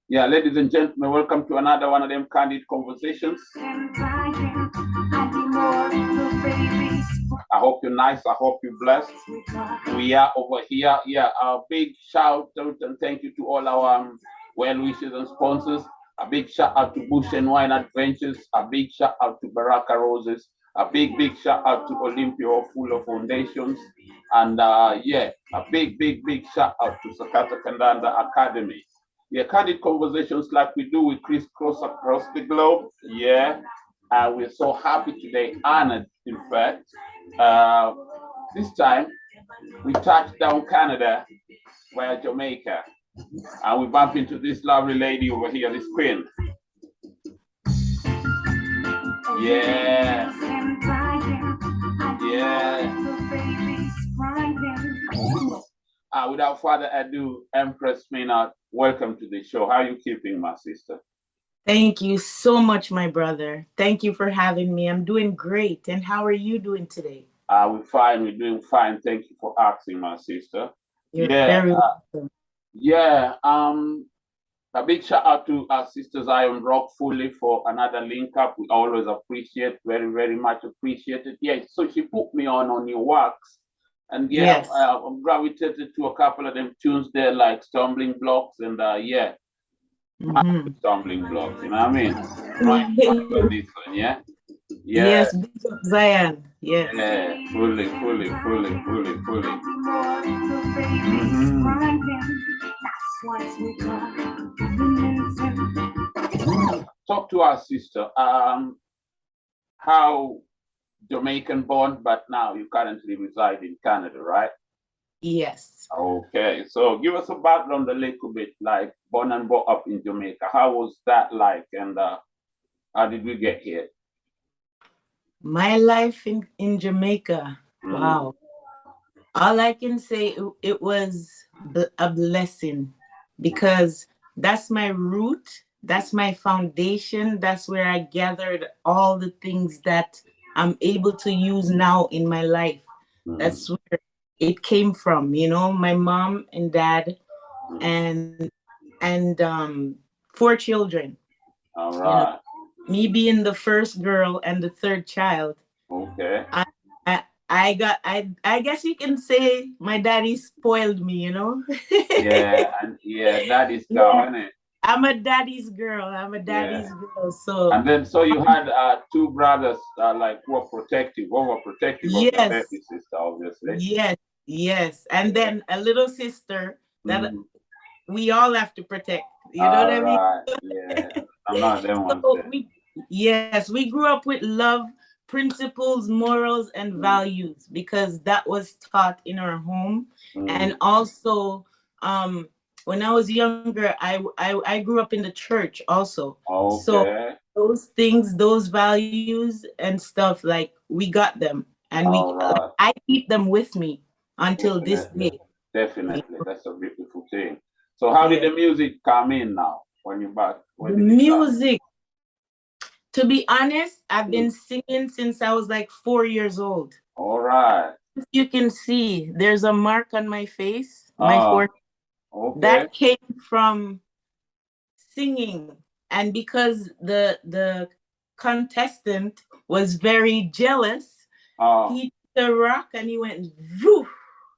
Yeah, ladies and gentlemen, welcome to another one of them candid conversations. I hope you're nice. I hope you're blessed. We are over here. Yeah, a big shout out and thank you to all our well wishers and sponsors. A big shout out to Bush and Wine Adventures. A big shout out to Baraka Roses. A big shout out to Olympia Fuller Foundations. And yeah, a big shout out to Sakata Kandanda Academy. Yeah, candid conversations like we do, we crisscross across the globe. Yeah, we're so happy today, honored, in fact. This time, we touched down Canada via Jamaica, and we bump into this lovely lady over here, this queen. Yeah. Yeah. Without further ado, Empress Minott, welcome to the show. How are you keeping, my sister? Thank you so much, my brother. Thank you for having me. I'm doing great. And how are you doing today? We're fine. We're doing fine. Thank you for asking, my sister. You're very welcome. Yeah. A big shout out to our sister Zion Rock Fully for another link up. We always appreciate, very much appreciated. Yeah. So she put me on your works. And yeah, yes. I've gravitated to a couple of them tunes there, like Stumbling Blocks, and yeah, Stumbling Blocks. You know what I mean? Right on this one, yeah. Yes, Bishop Zion. Yes. Yeah, fully. Talk to our sister. How Jamaican born, but now you currently reside in Canada, right? Yes. Okay, so give us a background a little bit, like born and brought up in Jamaica. How was that like, and how did we get here? My life in Jamaica. Wow. All I can say, it was a blessing, because that's my root. That's my foundation. That's where I gathered all the things that I'm able to use now in my life. That's where it came from, my mom and dad and 4 children. All right. Me being the first girl and the third child. Okay. I guess you can say my daddy spoiled me, Yeah, and yeah, daddy's girl, isn't it? I'm a daddy's girl. Girl. So you had 2 brothers like who were protective, overprotective of your baby sister, obviously. Yes. And then a little sister that we all have to protect. You know what I mean? Yeah. I'm not them ones. We grew up with love, principles, morals, and values, because that was taught in our home. And also, when I was younger, I grew up in the church also. Okay. So those things, those values and stuff, like, we got them, and I keep them with me until this day. Definitely, that's a beautiful thing. So how did the music come in now when you're back? Music. To be honest, I've been singing since I was like 4 years old. All right. As you can see, there's a mark on my face, my forehead. Okay. That came from singing. And because the contestant was very jealous, he took the rock and he went woof,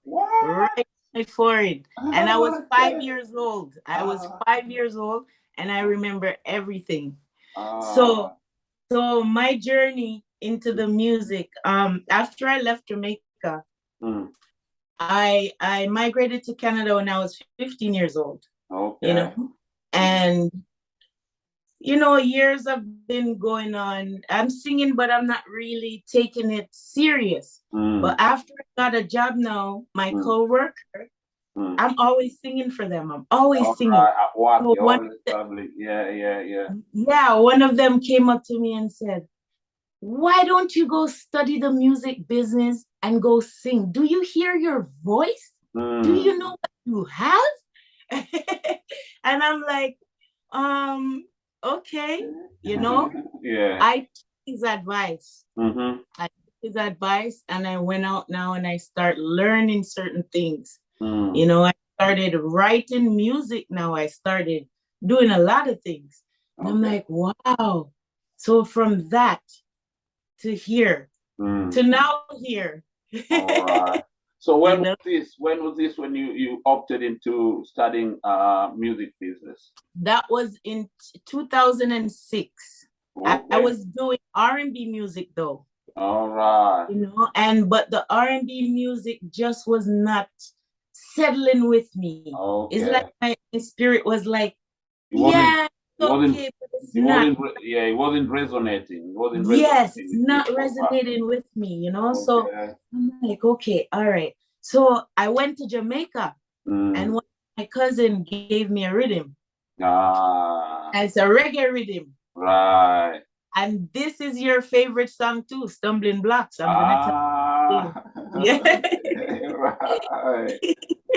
right in my forehead. And I was 5 years old. And I remember everything. So my journey into the music, after I left Jamaica, I migrated to Canada when I was 15 years old. Okay. And years have been going on. I'm singing, but I'm not really taking it serious. But after I got a job now, my coworker, I'm always singing for them. I'm always singing. At work, so Yeah, one of them came up to me and said, "Why don't you go study the music business and go sing? Do you hear your voice? Do you know what you have?" And I'm like, okay, I took his advice. And I went out now and I start learning certain things. I started writing music now. I started doing a lot of things. And I'm like, wow. So from that to here, to now here. All right. So when was this? When was this when you opted into studying music business? That was in 2006. Okay. I was doing R&B music though. All right. You know, but the R&B music just was not settling with me. Okay. It's like my spirit was like, it wasn't resonating. Yes, it's not resonating with me, you know. Okay. So I'm like, okay, all right. So I went to Jamaica, and my cousin gave me a rhythm. It's a reggae rhythm. Right. And this is your favorite song too, Stumbling Blocks. I'm gonna tell you. Yeah. Right.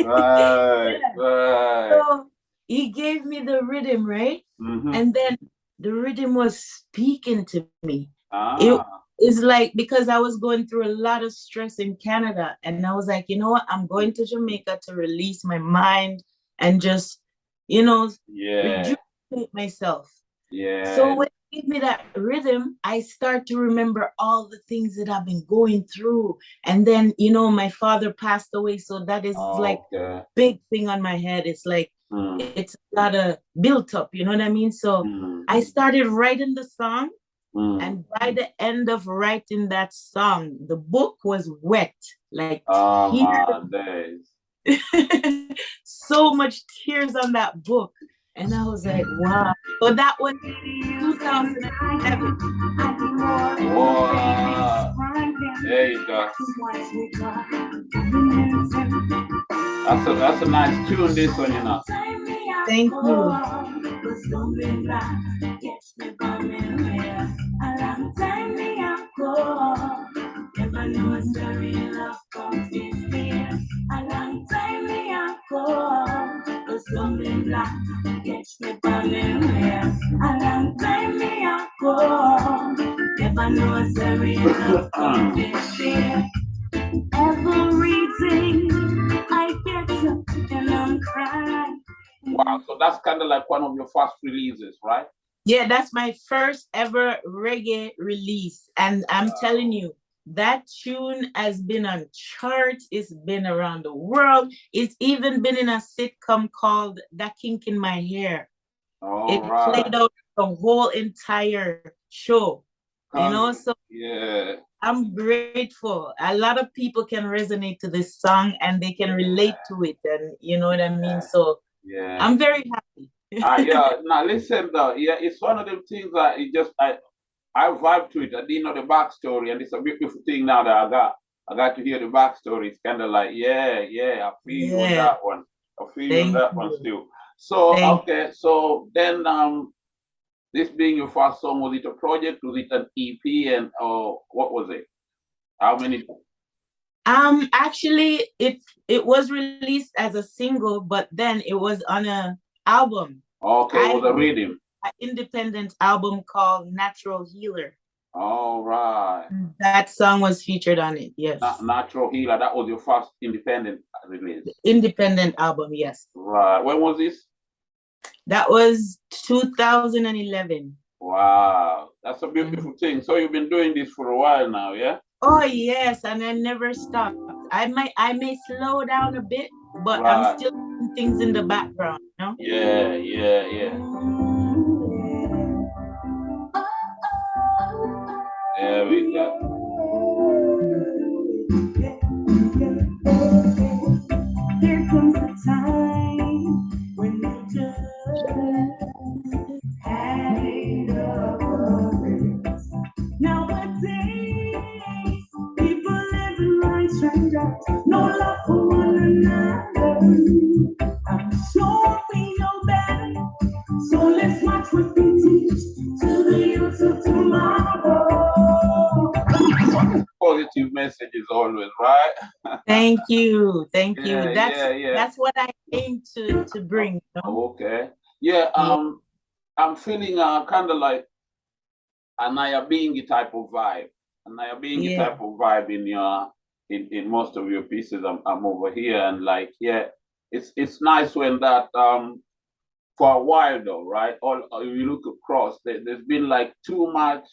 Right. Right. So he gave me the rhythm, right? And then the rhythm was speaking to me. It is like, because I was going through a lot of stress in Canada, and I was like, you know what? I'm going to Jamaica to release my mind and just, you know, rejuvenate myself. Yeah. So when he gave me that rhythm, I start to remember all the things that I've been going through. And then, you know, my father passed away. So that is like a big thing on my head. It's like, it's a lot of built up, you know what I mean? So I started writing the song. And by the end of writing that song, the book was wet. Like, so much tears on that book. And I was like, wow. So that was 2007. Wow. There you go. That's a nice tune, this one, you know. Thank you. Never know it's the real love comes in here. A long time me a go, the stumbling block gets me burning here. A long time me a go, never know it's the real love comes in here. Everything I get and I'm crying. Wow, so that's kind of like one of your first releases, right? Yeah, that's my first ever reggae release. And I'm telling you, that tune has been on charts. It's been around the world. It's even been in a sitcom called That Kink in My Hair. It played out the whole entire show. You know, so I'm grateful. A lot of people can resonate to this song and they can relate to it. And you know what I mean? So I'm very happy. Now listen though, it's one of them things that it just I vibe to it. I didn't know the backstory, and it's a beautiful thing now that I got to hear the backstory. It's kind of like, I feel you on that one. I feel you on that one still. So so then this being your first song, was it a project? Was it an EP, and what was it? How many? Actually, it was released as a single, but then it was on an album. Okay, it was a rhythm. An independent album called Natural Healer. All right. That song was featured on it, yes. Natural Healer, that was your first independent release? Independent album, yes. Right. When was this? That was 2011. Wow, that's a beautiful thing. So you've been doing this for a while now, yeah? Oh, yes, and I never stopped. I may slow down a bit, but I'm still doing things in the background, you know? Yeah. There we go. There comes a time when you just had enough of it. Nowadays, people living like strangers, no love for one another. I'm sure we know better, so let's watch what we teach to the youth of tomorrow. Positive messages always, right? Thank you. That's what I aim to bring. You know? Okay. I'm feeling kind of like Anaya Bingi type of vibe. Anaya Bingi type of vibe in your in most of your pieces. I'm over here and like it's nice when that for a while though, right? All you look across, there's been like too much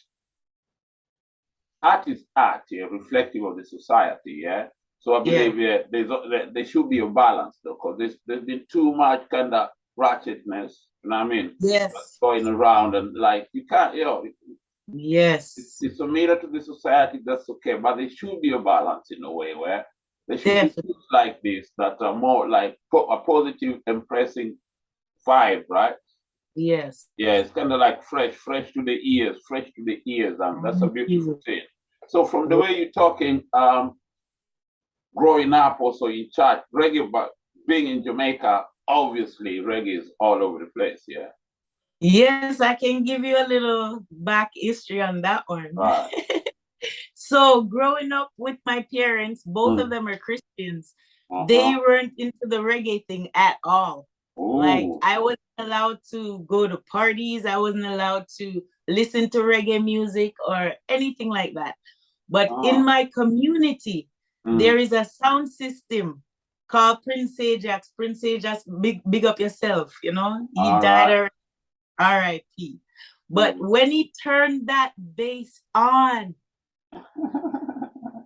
art is art here, reflective of the society, yeah. So I believe there should be a balance though, because there's been too much kind of ratchetness, you know what I mean? Yes. Going around and like you can't, yes. It's a mirror to the society, that's okay, but there should be a balance in a way where there should be things like this that are more like a positive, impressing vibe, right? Yes. Yeah, it's kind of like fresh to the ears, and that's a beautiful thing. So from the way you're talking, growing up also in church, reggae, but being in Jamaica, obviously reggae is all over the place, yeah? Yes, I can give you a little back history on that one. Right. So growing up with my parents, both of them are Christians. They weren't into the reggae thing at all. Like I wasn't allowed to go to parties. I wasn't allowed to listen to reggae music or anything like that. But in my community, there is a sound system called Prince Ajax. Prince Ajax, big up yourself, you know. He died R.I.P. But when he turned that bass on,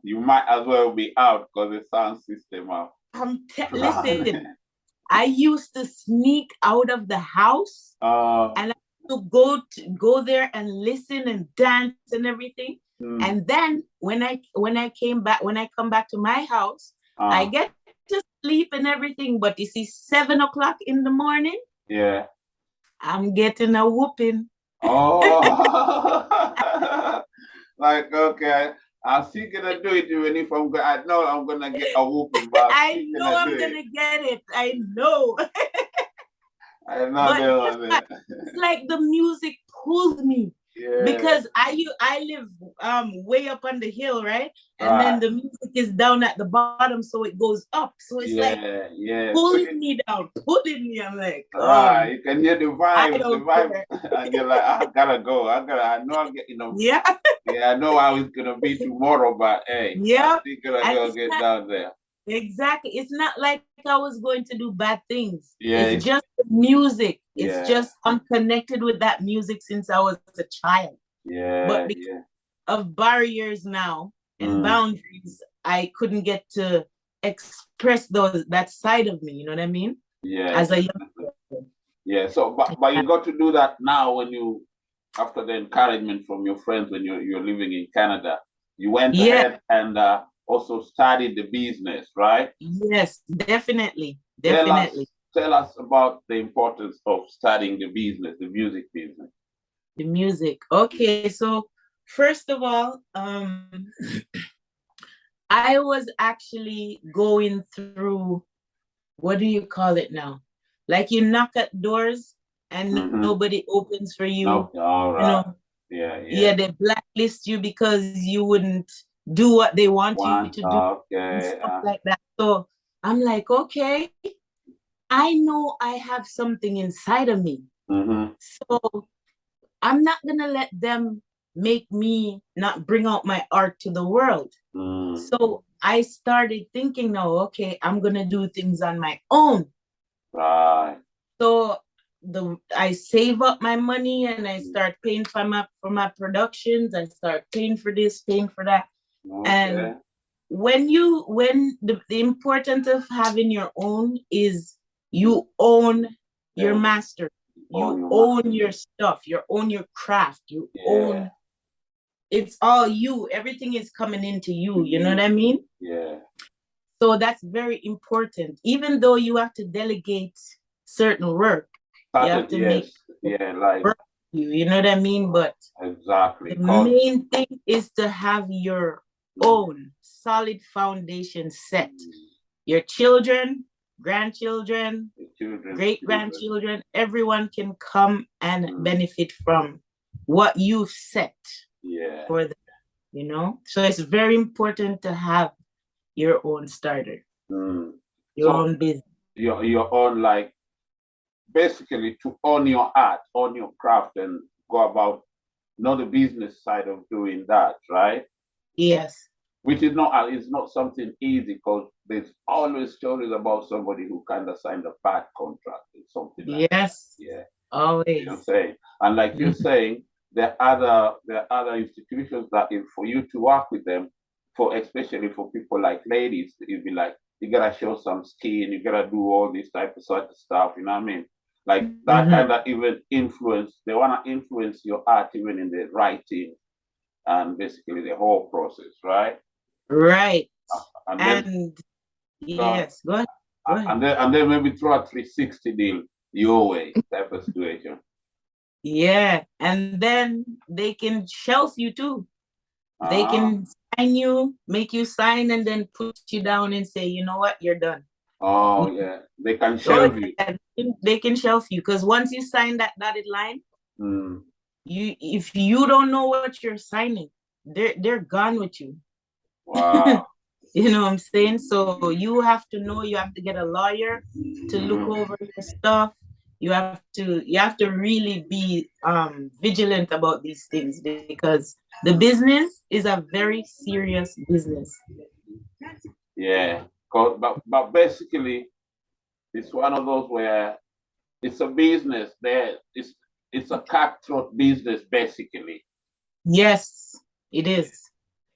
you might as well be out because the sound system out. Listen, I used to sneak out of the house and I used to go there and listen and dance and everything. And then when I come back to my house, I get to sleep and everything. But you see, 7 o'clock in the morning, yeah, I'm getting a whooping. Like, okay, I'm still gonna do it even if I know I'm gonna get a whooping, but I know I'm gonna get it. I know. I know but it's like the music pulled me. Yeah. Because I live way up on the hill, right? And then the music is down at the bottom, so it goes up. So it's like pulling me down, pulling me. I'm like, you can hear the vibe, and you're like, I gotta go. I know I'm getting yeah, I know how it's gonna be tomorrow, but hey, I think I gotta get down there. Exactly. It's not like I was going to do bad things. Yeah, it's just music. It's just I'm connected with that music since I was a child. Yeah. But because of barriers now and boundaries, I couldn't get to express that side of me. You know what I mean? Yeah. As a young person. Yeah. So, but you got to do that now when after the encouragement from your friends when you're living in Canada, you went ahead and also studied the business, right? Yes, definitely. Tell us about the importance of studying the business, the music business. The music. Okay, so first of all, I was actually going through, what do you call it now? Like you knock at doors and nobody opens for you. Okay, all right. You know, yeah, they blacklist you because you wouldn't do what they want you to do. Okay. Stuff like that. So I'm like, okay, I know I have something inside of me. So I'm not gonna let them make me not bring out my art to the world. So I started thinking, no, okay, I'm gonna do things on my own. Right. So I save up my money and I start paying for my productions. I start paying for this, paying for that. Okay. And when the importance of having your own is you own your master. You own your stuff. You own your craft. You own. It's all you. Everything is coming into you. You know what I mean? Yeah. So that's very important. Even though you have to delegate certain work, you have to make work for you know what I mean? But exactly. The main thing is to have your own solid foundation set. Your children, grandchildren, great-grandchildren, everyone can come and benefit from what you've set for them, you know? So it's very important to have your own starter, your own business. Your own, like, basically to own your art, own your craft, and go about not the business side of doing that, right? Yes. Which is not something easy, because there's always stories about somebody who kind of signed a bad contract or something like that. Yeah. Always. You know what I'm saying? And like you're saying, there are other institutions that if for you to work with them, for especially for people like ladies, you'd be like, you gotta show some skin, you gotta do all this type of sort of stuff, you know what I mean? Like that kind of even influence, they wanna influence your art even in the writing and basically the whole process, right? Right. And then, yes, go ahead. And then maybe throw a 360 deal your way type of situation. Yeah, and then they can shelf you too. They can sign you, make you sign, and then put you down and say, you know what, you're done. Oh yeah, they can shelf you. They can shelf you because once you sign that dotted line, if you don't know what you're signing, they're gone with you. Wow. You know what I'm saying? So you have to know, you have to get a lawyer to look over your stuff. You have to really be vigilant about these things because the business is a very serious business. Yeah, but basically, it's one of those where it's a business. It's a cutthroat business, basically. Yes, it is.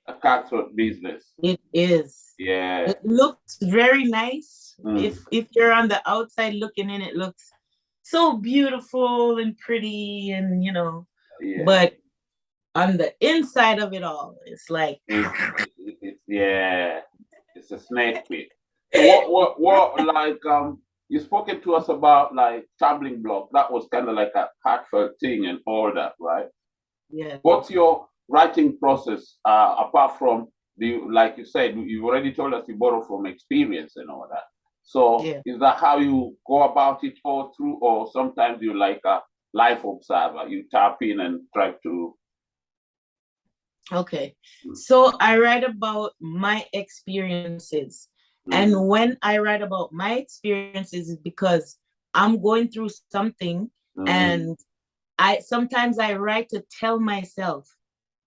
A cutthroat business. It is. Yeah. It looks very nice. If you're on the outside looking in, it looks so beautiful and pretty, and but on the inside of it all, it's like it's a snake pit. So what like you spoken to us about like tumbling block. That was kind of like a heartfelt thing and all that, right? Yeah. What's your writing process apart from like you said, you've already told us you borrow from experience and all that. So is that how you go about it all through, or sometimes you like a life observer, you tap in and try to? Okay, so I write about my experiences, and when I write about my experiences, is because I'm going through something, and sometimes I write to tell myself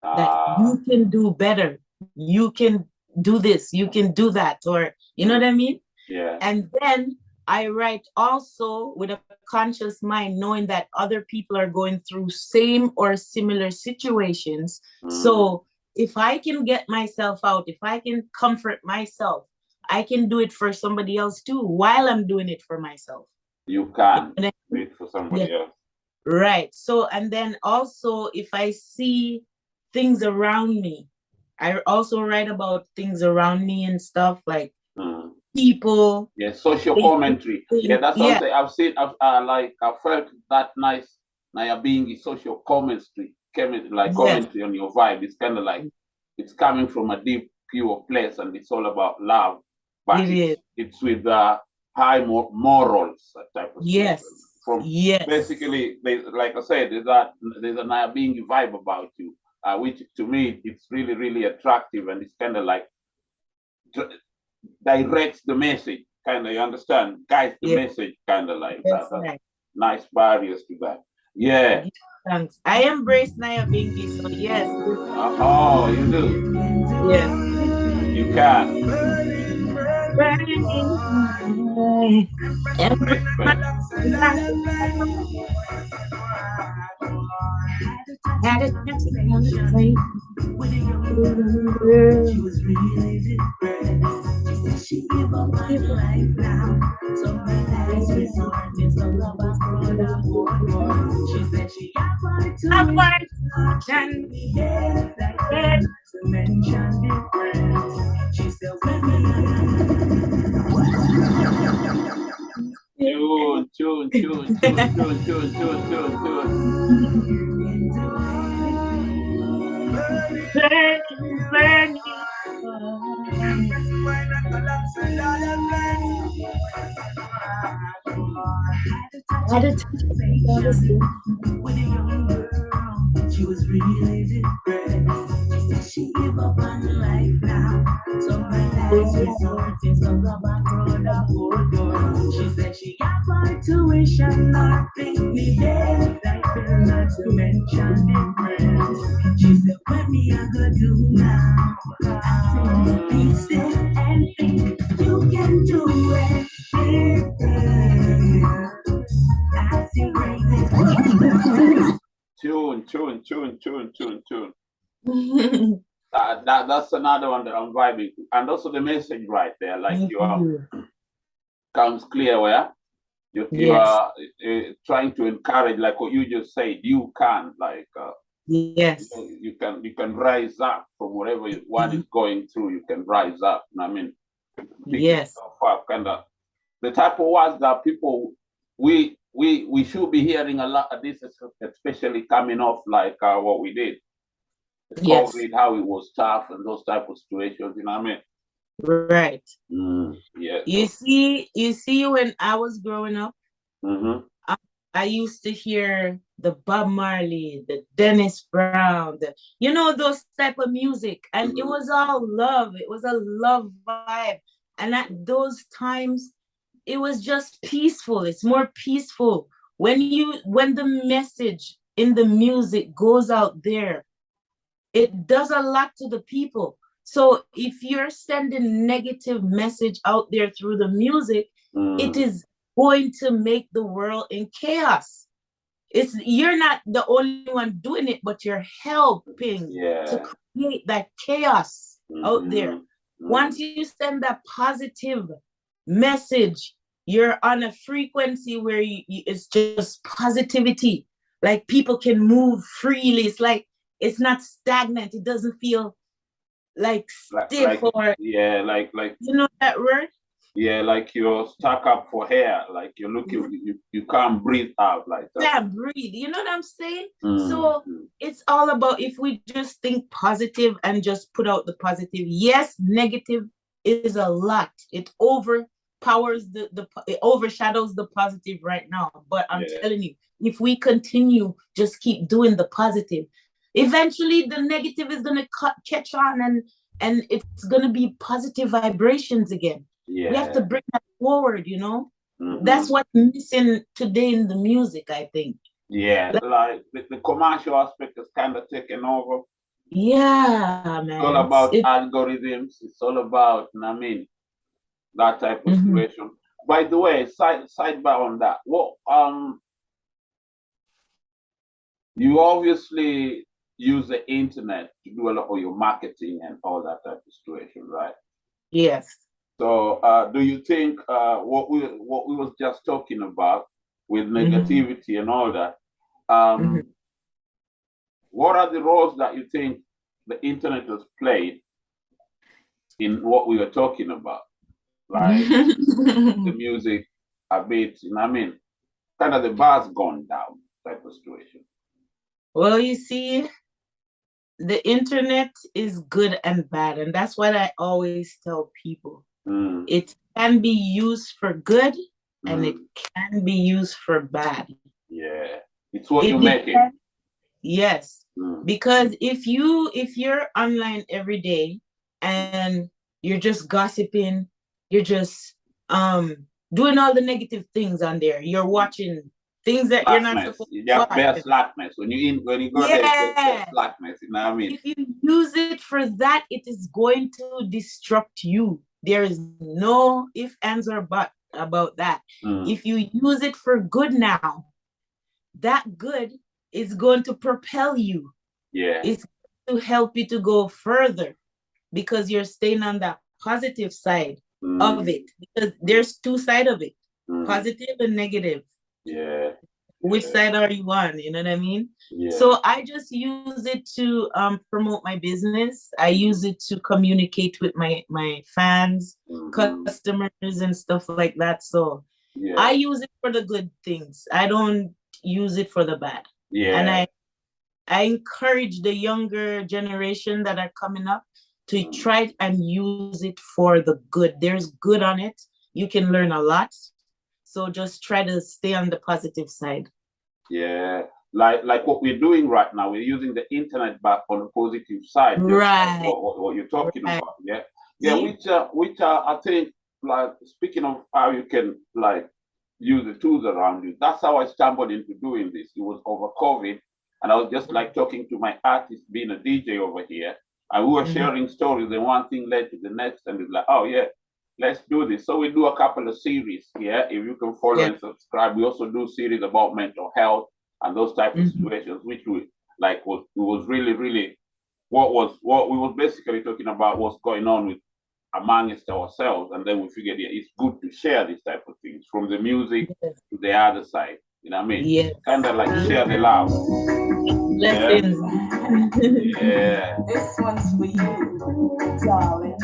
that you can do better, you can do this, you can do that, or you know what I mean? Yeah. And then I write also with a conscious mind, knowing that other people are going through same or similar situations. So if I can get myself out, if I can comfort myself, I can do it for somebody else too, while I'm doing it for myself. You can do it for somebody else. Right. So, and then also if I see things around me, I also write about things around me and stuff like people. Yeah, social commentary. Yeah, that's what I'm saying. I've felt that nice being social commentary, commentary on your vibe. It's kind of like it's coming from a deep, pure place, and it's all about love. But it's with high morals type of stuff. Basically, like I said, there's a Naya being vibe about you, which to me it's really, really attractive, and it's kind of like directs the message, kind of, you understand, guides the message, kind of like that. Nice barriers to that. Yeah. Thanks. I embrace Naya Bingi, so yes. Oh, you do? Yes. You can. Had a chance to conversate with a young girl. She was really depressed. She gave up on life now. So her last resort is a lover for the whole world. She said she wanted to mention difference. She still Tune. Burning. Had a conversation with a young girl. She was really depressed. She gave up on life now. So her last resort is a rubber road of old girl. She said she got for tuition, nothing needed. Like not to mention difference. She said, what me I gonna do now? I said, be still and think you can do it. Yeah. I still raise it. Tune. That's another one that I'm vibing to. And also the message right there, like you comes clear where you are trying to encourage, like what you just said, you can, like yes, you can rise up from whatever one is going through. You can rise up. I mean, pick yourself up, kind of the type of words that people we should be hearing a lot of this, especially coming off like what we did. COVID, how it was tough and those type of situations, you know what I mean? Right. Yeah. You see, when I was growing up, I used to hear the Bob Marley, the Dennis Brown, those type of music. And it was all love. It was a love vibe. And at those times, it was just peaceful. It's more peaceful. When the message in the music goes out there, it does a lot to the people. So if you're sending negative message out there through the music, it is going to make the world in chaos. You're not the only one doing it, but you're helping to create that chaos out there. Once you send that positive message, you're on a frequency where it's just positivity. Like people can move freely. It's like it's not stagnant. It doesn't feel like stiff or you know that word? Yeah, like you're stuck up for air, like you're looking, you can't breathe out like that. Yeah, breathe. You know what I'm saying? So it's all about if we just think positive and just put out the positive. Yes, negative is a lot. It overpowers it overshadows the positive right now. But I'm telling you, if we continue, just keep doing the positive, eventually the negative is gonna catch on and it's gonna be positive vibrations again. We have to bring that forward, That's what's missing today in the music, I think. Yeah, like the commercial aspect is kind of taken over. Yeah, man. It's all about algorithms. It's all about, that type of situation. By the way, sidebar on that. What you obviously use the internet to do a lot of your marketing and all that type of situation, right? Yes. So, do you think what we was just talking about with negativity and all that? What are the roles that you think the internet has played in what we were talking about, like the music a bit? Kind of the bar's gone down type of situation. Well, you see, the internet is good and bad, and that's what I always tell people. It can be used for good and it can be used for bad. Yeah, it's what you make it. Yes, because if you're online every day and you're just gossiping, you're just doing all the negative things on there, you're watching things that you're not supposed to watch. Just slackness. When you go there, it's slackness. You know what I mean? If you use it for that, it is going to disrupt you. There is no if, ands, or but about that. If you use it for good now, that good is going to propel you. Yeah. It's going to help you to go further because you're staying on that positive side of it. Because there's two sides of it, positive and negative. Yeah. Which side are you on? You know what I mean? Yeah. So I just use it to promote my business. I use it to communicate with my fans, customers, and stuff like that. So I use it for the good things. I don't use it for the bad. Yeah. And I encourage the younger generation that are coming up to try and use it for the good. There's good on it. You can learn a lot. So just try to stay on the positive side. Yeah, like what we're doing right now, we're using the internet back on the positive side. Right. What you're talking about. Yeah. Which I think, like, speaking of how you can like use the tools around you. That's how I stumbled into doing this. It was over COVID, and I was just like talking to my artist, being a DJ over here, and we were sharing stories, and one thing led to the next, and it's like, oh yeah, let's do this. So we do a couple of series. Yeah, if you can follow and subscribe. We also do series about mental health and those type of situations, which we like was really what we were basically talking about, what's going on with amongst ourselves, and then we figured, yeah, it's good to share these type of things from the music to the other side. You know what I mean? Yes. Kind of like share the love. Blessings. Yeah. This one's for you, darling.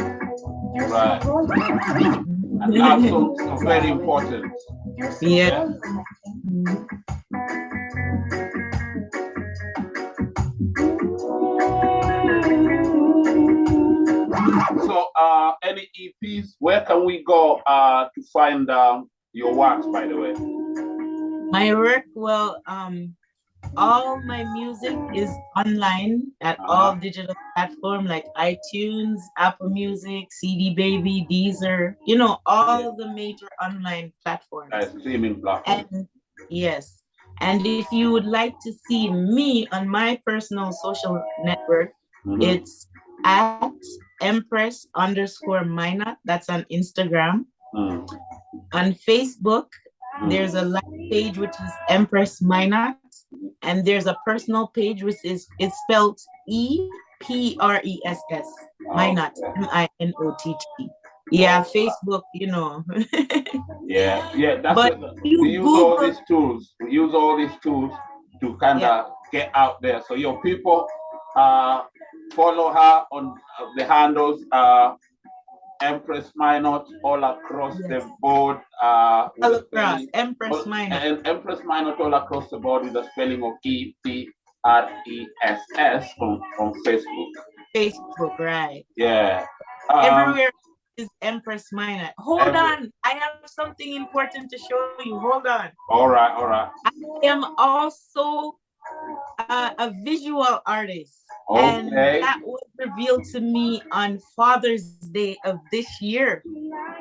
You're Right. so gorgeous. And love songs are very important. You're so Yeah. gorgeous. So, any EPs? Where can we go to find your works? By the way, My work, well, all my music is online at all digital platforms like iTunes, Apple Music, CD Baby, Deezer. You know, all the major online platforms. Streaming platforms. And yes, and if you would like to see me on my personal social network, it's at Empress_Minott. That's on Instagram. On Facebook, there's a live page which is Empress Minott, and there's a personal page which is spelled EPRESS Minott, MINOTT. Yeah, Facebook, you know. Yeah, that's but it. We use all these tools. We use all these tools to kind of get out there. So your people follow her on the handles, Empress Minott, all across the board. All across, Empress Minott. And Empress Minott all across the board with the spelling of EPRESS on Facebook. Facebook, right. Yeah. Everywhere is Empress Minott. Hold on. I have something important to show you. Hold on. All right, all right. I am also a visual artist. Okay. And that was revealed to me on Father's Day of this year.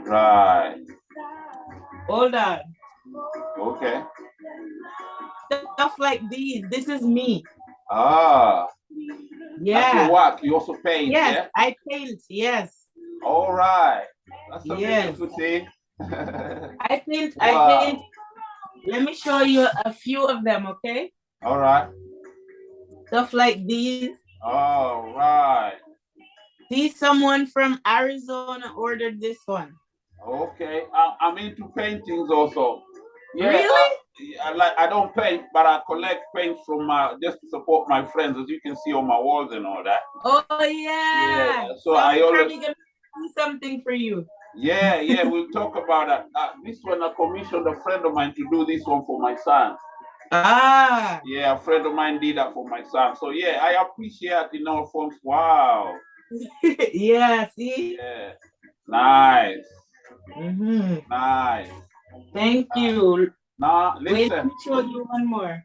Right. Hold on. Okay. Stuff like these. This is me. Ah. Yeah. That's your work. You also paint. Yes, yeah? I paint. Yes. All right. That's a Yes. beautiful thing. I paint. Wow. I paint. Let me show you a few of them, okay? All right. Stuff like these. All right. See, someone from Arizona ordered this one. Okay. I'm into paintings also. Yeah, really? I don't paint, but I collect paints from just to support my friends, as you can see on my walls and all that. Oh yeah. So I'm I always probably gonna do something for you. Yeah, we'll talk about that. This one I commissioned a friend of mine to do this one for my son. Ah. Yeah, a friend of mine did that for my son. So yeah, I appreciate in all forms. Wow. Yeah, see? Yeah. Nice. Nice. Thank you. Now listen. Wait, let me show you one more.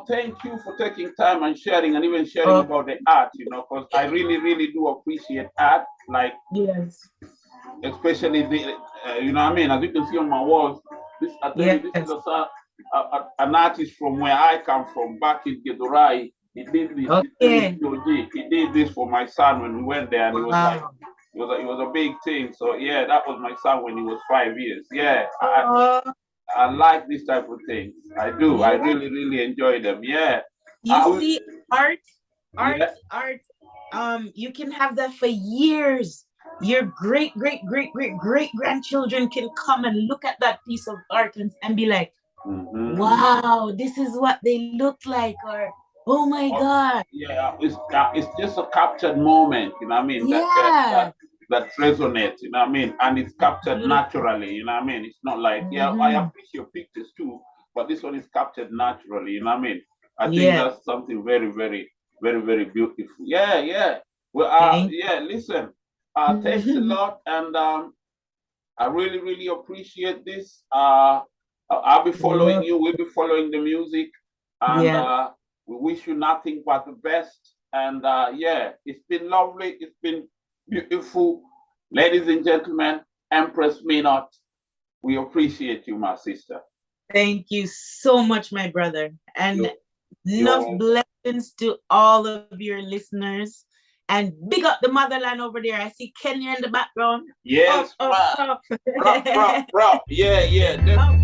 Thank you for taking time and sharing, and even sharing about the art, because I really do appreciate art. Like, yes, especially the, you know what I mean? As you can see on my walls, this is an artist from where I come from, back in Gedurai. He did this. Okay. He did this for my son when we went there, and it was like, it was a big thing. So yeah, that was my son when he was 5 years. Yeah, I like this type of things. I do. Yeah. I really enjoy them. Yeah. You see, art. You can have that for years. Your great grandchildren can come and look at that piece of art and be like, wow, this is what they look like, or oh my God. Yeah, it's just a captured moment, you know what I mean? Yeah. That resonates, you know what I mean? And it's captured naturally, you know what I mean? It's not like, I appreciate pictures too, but this one is captured naturally, you know what I mean? I think that's something very beautiful. Yeah. Well, listen, thanks a lot, and I really appreciate this. I'll be following you, we'll be following the music, and we wish you nothing but the best. And it's been lovely, it's been beautiful. Ladies and gentlemen, Empress Minott. We appreciate you, my sister. Thank you so much, my brother. And enough blessings to all of your listeners. And big up the motherland over there. I see Kenya in the background. Yes, up. bro. Yeah.